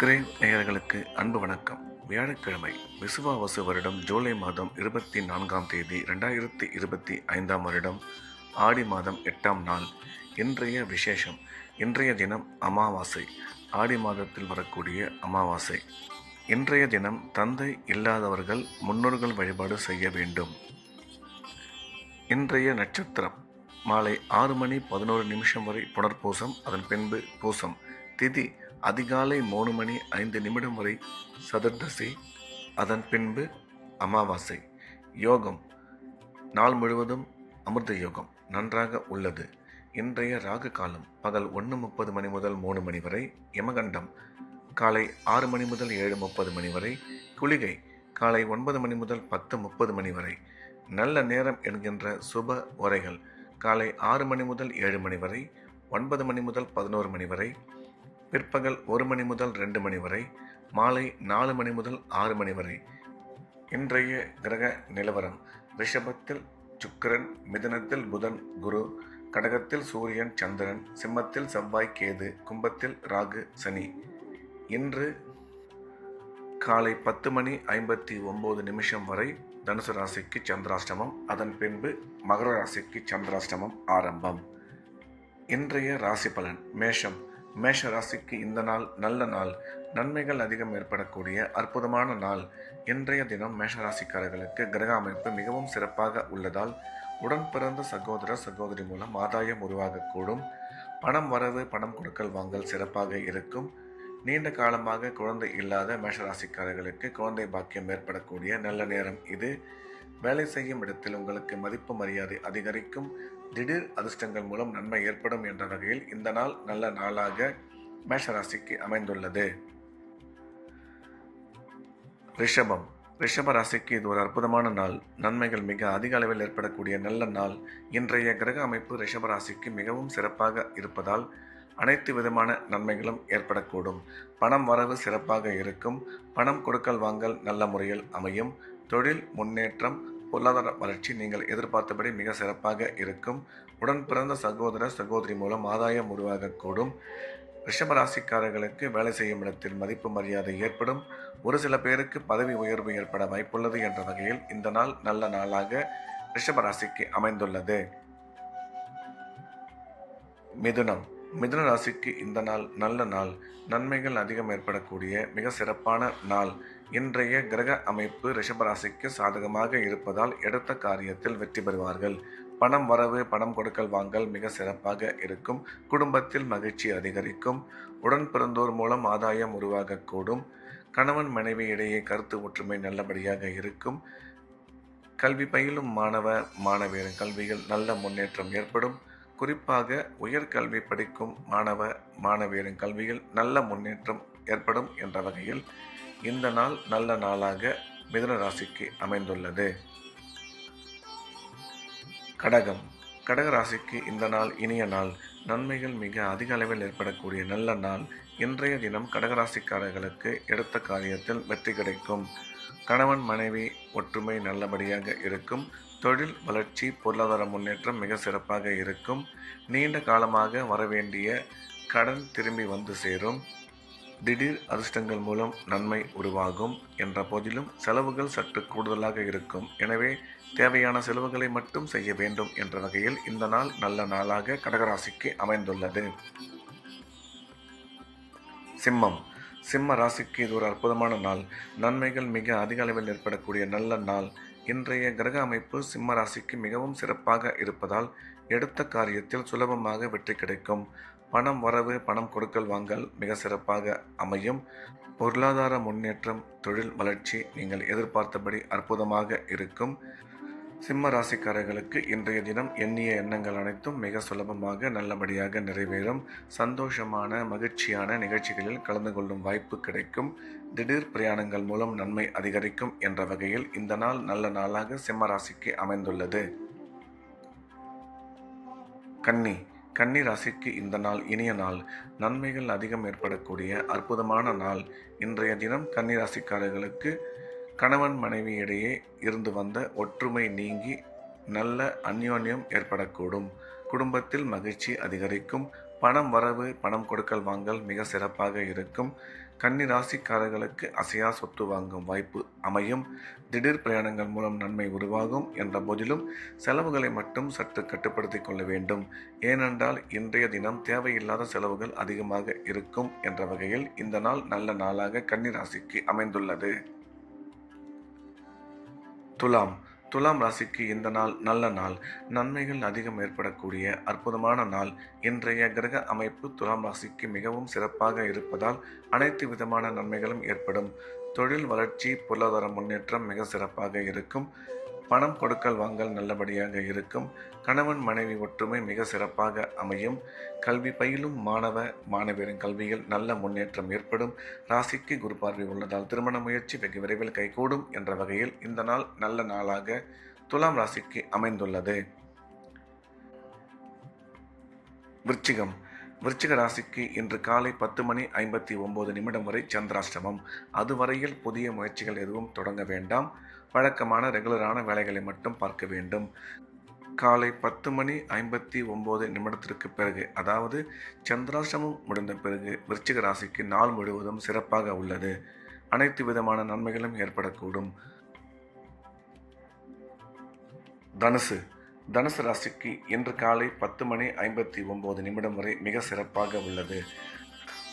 Crane நேயர்களுக்கு அன்பு வணக்கம். வியாழக்கிழமை விசுவாவசு வருடம் ஜூலை மாதம் 24ஆம் தேதி 2025ஆம் வருடம் ஆடி மாதம் 8ஆம் நாள். இன்றைய விசேஷம். இன்றைய தினம் அமாவாசை. ஆடி மாதத்தில் வரக்கூடிய அமாவாசை. இன்றைய தினம் தந்தை இல்லாதவர்கள் முன்னோர்கள் வழிபாடு செய்ய வேண்டும். இன்றைய நட்சத்திரம் மாலை 6:11 வரை புனர்பூசம், அதன் பின்பு பூசம். திதி அதிகாலை 3:05 வரை சதுர்தசி, அதன் பின்பு அமாவாசை. யோகம் நாள் முழுவதும் அமிர்த யோகம் நன்றாக உள்ளது. இன்றைய ராகு காலம் பகல் 1:30 முதல் 3 வரை. யமகண்டம் காலை 6 முதல் 7:30 வரை. குளிகை காலை 9 முதல் 10:30 வரை. நல்ல நேரம் என்கின்ற சுப உரைகள் காலை 6 முதல் 7 வரை, 9 முதல் 11 வரை, பிற்பகல் 1 முதல் 2 வரை, மாலை 4 முதல் 6 வரை. இன்றைய கிரக நிலவரம்: ரிஷபத்தில் சுக்கிரன், மிதுனத்தில் புதன் குரு, கடகத்தில் சூரியன் சந்திரன், சிம்மத்தில் செவ்வாய் கேது, கும்பத்தில் ராகு சனி. இன்று காலை 10:59 வரை தனுசு ராசிக்கு சந்திராஷ்டமம், அதன் பின்பு மகர ராசிக்கு சந்திராஷ்டமம் ஆரம்பம். இன்றைய ராசி பலன். மேஷம். மேஷ ராசிக்கு இந்த நாள் நல்ல நாள். நன்மைகள் அதிகம் ஏற்படக்கூடிய அற்புதமான நாள். இன்றைய தினம் மேஷராசிக்காரர்களுக்கு கிரக அமைப்பு மிகவும் சிறப்பாக உள்ளதால் உடன் பிறந்த சகோதர சகோதரி மூலம் ஆதாயம் உருவாகக்கூடும். பணம் வரவு, பணம் கொடுக்கல் வாங்கல் சிறப்பாக இருக்கும். நீண்ட காலமாக குழந்தை இல்லாத மேஷராசிக்காரர்களுக்கு குழந்தை பாக்கியம் ஏற்படக்கூடிய நல்ல நேரம் இது. வேலை செய்யும் இடத்தில் உங்களுக்கு மதிப்பு மரியாதை அதிகரிக்கும். திடீர் அதிர்ஷ்டங்கள் மூலம் நன்மை ஏற்படும் என்ற வகையில் இந்த நாள் நல்ல நாளாக மேஷராசிக்கு அமைந்துள்ளது. ரிஷபம். ரிஷப ராசிக்கு இது ஒரு அற்புதமான நாள். நன்மைகள் மிக அதிக அளவில் ஏற்படக்கூடிய நல்ல நாள். இன்றைய கிரக அமைப்பு ரிஷப ராசிக்கு மிகவும் சிறப்பாக இருப்பதால் அனைத்து விதமான நன்மைகளும் ஏற்படக்கூடும். பணம் வரவு சிறப்பாக இருக்கும். பணம் கொடுக்கல் வாங்கல் நல்ல முறையில் அமையும். தொழில் முன்னேற்றம், பொருளாதார வளர்ச்சி நீங்கள் எதிர்பார்த்தபடி மிக சிறப்பாக இருக்கும். உடன் பிறந்த சகோதர சகோதரி மூலம் ஆதாயம் உருவாகக்கூடும். ரிஷபராசிக்காரர்களுக்கு வேலை செய்யும் இடத்தில் மதிப்பு மரியாதை ஏற்படும். ஒரு சில பேருக்கு பதவி உயர்வு ஏற்பட வாய்ப்புள்ளது என்ற வகையில் இந்த நாள் நல்ல நாளாக ரிஷபராசிக்கு அமைந்துள்ளது. மிதுனம். மிதுன ராசிக்கு இந்த நாள் நல்ல நாள். நன்மைகள் அதிகம் ஏற்படக்கூடிய மிக சிறப்பான நாள். இன்றைய கிரக அமைப்பு ரிஷபராசிக்கு சாதகமாக இருப்பதால் எடுத்த காரியத்தில் வெற்றி பெறுவார்கள். பணம் வரவு, பணம் கொடுக்கல் வாங்கல் மிக சிறப்பாக இருக்கும். குடும்பத்தில் மகிழ்ச்சி அதிகரிக்கும். உடன் பிறந்தோர் மூலம் ஆதாயம் உருவாகக்கூடும். கணவன் மனைவி இடையே கருத்து ஒற்றுமை நல்லபடியாக இருக்கும். கல்வி பயிலும் மாணவ மாணவியரின் கல்வியில் நல்ல முன்னேற்றம் ஏற்படும். குறிப்பாக உயர்கல்வி படிக்கும் மாணவ மாணவியரின் கல்வியில் நல்ல முன்னேற்றம் ஏற்படும் என்ற வகையில் இந்த நாள் நல்ல நாளாக மிதுன ராசிக்கு அமைந்துள்ளது. கடகம். கடக ராசிக்கு இந்த நாள் இனிய நாள். நன்மைகள் மிக அதிக அளவில் ஏற்படக்கூடிய நல்ல நாள். இன்றைய தினம் கடகராசிக்காரர்களுக்கு எடுத்த காரியத்தில் வெற்றி கிடைக்கும். கணவன் மனைவி ஒற்றுமை நல்லபடியாக இருக்கும். தொழில் வளர்ச்சி, பொருளாதார முன்னேற்றம் மிக சிறப்பாக இருக்கும். நீண்ட காலமாக வரவேண்டிய கடன் திரும்பி வந்து சேரும். திடீர் அதிர்ஷ்டங்கள் மூலம் நன்மை உருவாகும் என்ற போதிலும் செலவுகள் சற்று கூடுதலாக இருக்கும். எனவே தேவையான செலவுகளை மட்டும் செய்ய வேண்டும் என்ற வகையில் இந்த நாள் நல்ல நாளாக கடகராசிக்கு அமைந்துள்ளது. சிம்மம். சிம்ம ராசிக்கு இது ஒரு அற்புதமான நாள். நன்மைகள் மிக அதிக அளவில் ஏற்படக்கூடிய நல்ல நாள். இன்றைய கிரக அமைப்பு சிம்ம ராசிக்கு மிகவும் சிறப்பாக இருப்பதால் எடுத்த காரியத்தில் சுலபமாக வெற்றி கிடைக்கும். பணம் வரவு, பணம் கொடுக்கல் வாங்கல் மிக சிறப்பாக அமையும். பொருளாதார முன்னேற்றம், தொழில் வளர்ச்சி நீங்கள் எதிர்பார்த்தபடி அற்புதமாக இருக்கும். சிம்ம ராசிக்காரர்களுக்கு இன்றைய தினம் எண்ணிய எண்ணங்கள் அனைத்தும் மிக சுலபமாக நல்லபடியாக நிறைவேறும். சந்தோஷமான மகிழ்ச்சியான நிகழ்ச்சிகளில் கலந்து கொள்ளும் வாய்ப்பு கிடைக்கும். திடீர் பிரயாணங்கள் மூலம் நன்மை அதிகரிக்கும் என்ற வகையில் இந்த நாள் நல்ல நாளாக சிம்ம ராசிக்கு அமைந்துள்ளது. கன்னி. கன்னி ராசிக்கு இந்த நாள் இனிய நாள். நன்மைகள் அதிகம் ஏற்படக்கூடிய அற்புதமான நாள். இன்றைய தினம் கன்னி ராசிக்காரர்களுக்கு கணவன் மனைவி இடையே இருந்து வந்த ஒற்றுமை நீங்கி நல்ல அந்யோன்யம் ஏற்படக்கூடும். குடும்பத்தில் மகிழ்ச்சி அதிகரிக்கும். பணம் வரவு பணம் கொடுக்கல் வாங்கல் மிக சிறப்பாக இருக்கும். கன்னி ராசிக்காரர்களுக்கு அசையா சொத்து வாங்கும் வாய்ப்பு அமையும். திடீர் பிரயாணங்கள் மூலம் நன்மை உருவாகும் என்ற போதிலும் செலவுகளை மட்டும் சற்று கட்டுப்படுத்திக் கொள்ள வேண்டும். ஏனென்றால் இன்றைய தினம் தேவையில்லாத செலவுகள் அதிகமாக இருக்கும் என்ற வகையில் இந்த நாள் நல்ல நாளாக கன்னி ராசிக்கு அமைந்துள்ளது. துலாம் துலாம் ராசிக்கு இந்த நாள் நல்ல நாள். நன்மைகள் அதிகம் ஏற்படக்கூடிய அற்புதமான நாள். இன்றைய கிரக அமைப்பு துலாம் ராசிக்கு மிகவும் சிறப்பாக இருப்பதால் அனைத்து விதமான நன்மைகளும் ஏற்படும். தொழில் வளர்ச்சி, பொருளாதார முன்னேற்றம் மிக சிறப்பாக இருக்கும். பணம் கொடுக்கல் வாங்கல் நல்லபடியாக இருக்கும். கணவன் மனைவி ஒற்றுமை மிக சிறப்பாக அமையும். கல்வி பயிலும் மாணவரின் கல்வியில் நல்ல முன்னேற்றம் ஏற்படும். ராசிக்கு குரு பார்வை உள்ளதால் திருமண முயற்சி வெகு விரைவில் கைகூடும் என்ற வகையில் இந்த நாள் நல்ல நாளாக துலாம் ராசிக்கு அமைந்துள்ளது. விருச்சிகம் விருச்சிக ராசிக்கு இன்று காலை 10:59 வரை சந்திராஷ்டமம். அதுவரையில் புதிய முயற்சிகள் எதுவும் தொடங்க வேண்டாம். வழக்கமான ரெகுலரான வேலைகளை மட்டும் பார்க்க வேண்டும். காலை 10:59 பிறகு, அதாவது சந்திராஷ்டமம் முடிந்த பிறகு விருச்சிக ராசிக்கு நாள் முழுவதும் சிறப்பாக உள்ளது. அனைத்து விதமான நன்மைகளும் ஏற்படக்கூடும். தனுசு ராசிக்கு இன்று காலை 10:59 வரை மிக சிறப்பாக உள்ளது.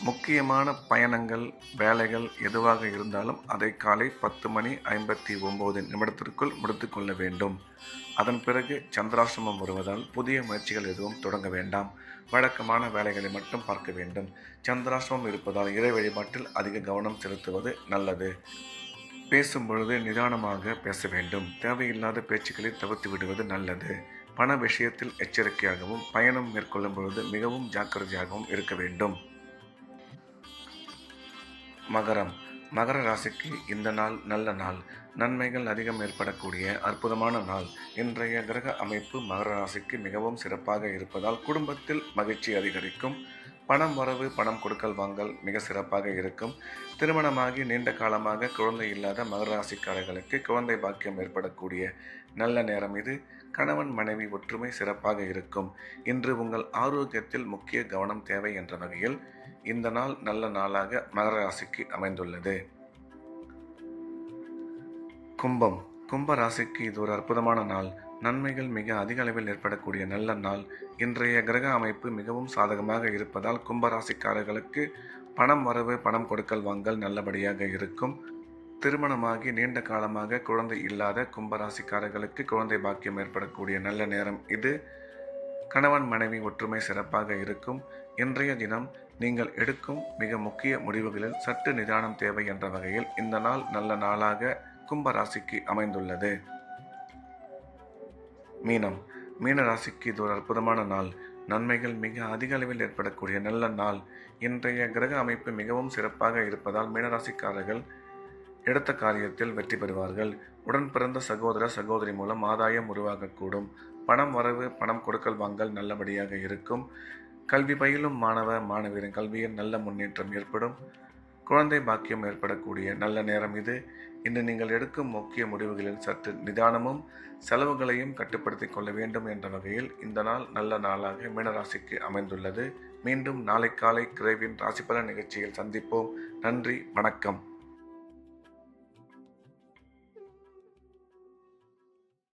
முக்கியமான பயணங்கள், வேலைகள் எதுவாக இருந்தாலும் அதை காலை 10:59 முடித்து கொள்ள வேண்டும். அதன் பிறகு சந்திராஷ்டமம் வருவதால் புதிய முயற்சிகள் எதுவும் தொடங்க வேண்டாம். வழக்கமான வேலைகளை மட்டும் பார்க்க வேண்டும். சந்திராஷ்டமம் இருப்பதால் இறை வழிபாட்டில் அதிக கவனம் செலுத்துவது நல்லது. பேசும் பொழுது நிதானமாக பேச வேண்டும். தேவையில்லாத பேச்சுக்களை தவிர்த்து விடுவது நல்லது. பண விஷயத்தில் எச்சரிக்கையாகவும், பயணம் மேற்கொள்ளும் பொழுது மிகவும் ஜாக்கிரதையாகவும் இருக்க வேண்டும். மகர ராசிக்கு இந்த நாள் நல்ல நாள். நன்மைகள் அதிகம் ஏற்படக்கூடிய அற்புதமான நாள். இன்றைய கிரக அமைப்பு மகர ராசிக்கு மிகவும் சிறப்பாக இருப்பதால் குடும்பத்தில் மகிழ்ச்சி அதிகரிக்கும். பணம் வரவு பணம் கொடுக்கல் வாங்கல் மிக சிறப்பாக இருக்கும். திருமணமாகி நீண்ட காலமாக குழந்தை இல்லாத மகர ராசிக்காரர்களுக்கு குழந்தை பாக்கியம் ஏற்படக்கூடிய நல்ல நேரம் இது. கணவன் மனைவி ஒற்றுமை சிறப்பாக இருக்கும். இன்று உங்கள் ஆரோக்கியத்தில் முக்கிய கவனம் தேவை என்ற வகையில் இந்த நாள் நல்ல நாளாக மகர ராசிக்கு அமைந்துள்ளது. கும்ப ராசிக்கு இது ஒரு அற்புதமான நாள். நன்மைகள் மிக அதிக அளவில் ஏற்படக்கூடிய நல்ல நாள். இன்றைய கிரக அமைப்பு மிகவும் சாதகமாக இருப்பதால் கும்பராசிக்காரர்களுக்கு பணம் வரவு பணம் கொடுக்கல் வாங்கல் நல்லபடியாக இருக்கும். திருமணமாகி நீண்ட காலமாக குழந்தை இல்லாத கும்பராசிக்காரர்களுக்கு குழந்தை பாக்கியம் ஏற்படக்கூடிய நல்ல நேரம் இது. கணவன் மனைவி ஒற்றுமை சிறப்பாக இருக்கும். இன்றைய தினம் நீங்கள் எடுக்கும் மிக முக்கிய முடிவுகளில் சற்று நிதானம் தேவை என்ற வகையில் இந்த நாள் நல்ல நாளாக கும்பராசிக்கு அமைந்துள்ளது. மீன ராசிக்கு இது ஒரு அற்புதமான நாள். நன்மைகள் மிக அதிக அளவில் ஏற்படக்கூடிய நல்ல நாள். இன்றைய கிரக அமைப்பு மிகவும் சிறப்பாக இருப்பதால் மீனராசிக்காரர்கள் எடுத்த காரியத்தில் வெற்றி பெறுவார்கள். உடன் பிறந்த சகோதர சகோதரி மூலம் ஆதாயம் உருவாகக்கூடும். பணம் வரவு பணம் கொடுக்கல் வாங்கல் நல்லபடியாக இருக்கும். கல்வி பயிலும் மாணவரின் கல்வியில் நல்ல முன்னேற்றம் ஏற்படும். குழந்தை பாக்கியம் ஏற்படக்கூடிய நல்ல நேரம் இது. இன்று நீங்கள் எடுக்கும் முக்கிய முடிவுகளில் சற்று நிதானமும் செலவுகளையும் கட்டுப்படுத்திக் கொள்ள வேண்டும் என்ற வகையில் இந்த நாள் நல்ல நாளாக மீனராசிக்கு அமைந்துள்ளது. மீண்டும் நாளை காலை கிரேவின் ராசிபலன் நிகழ்ச்சியில் சந்திப்போம். நன்றி, வணக்கம்.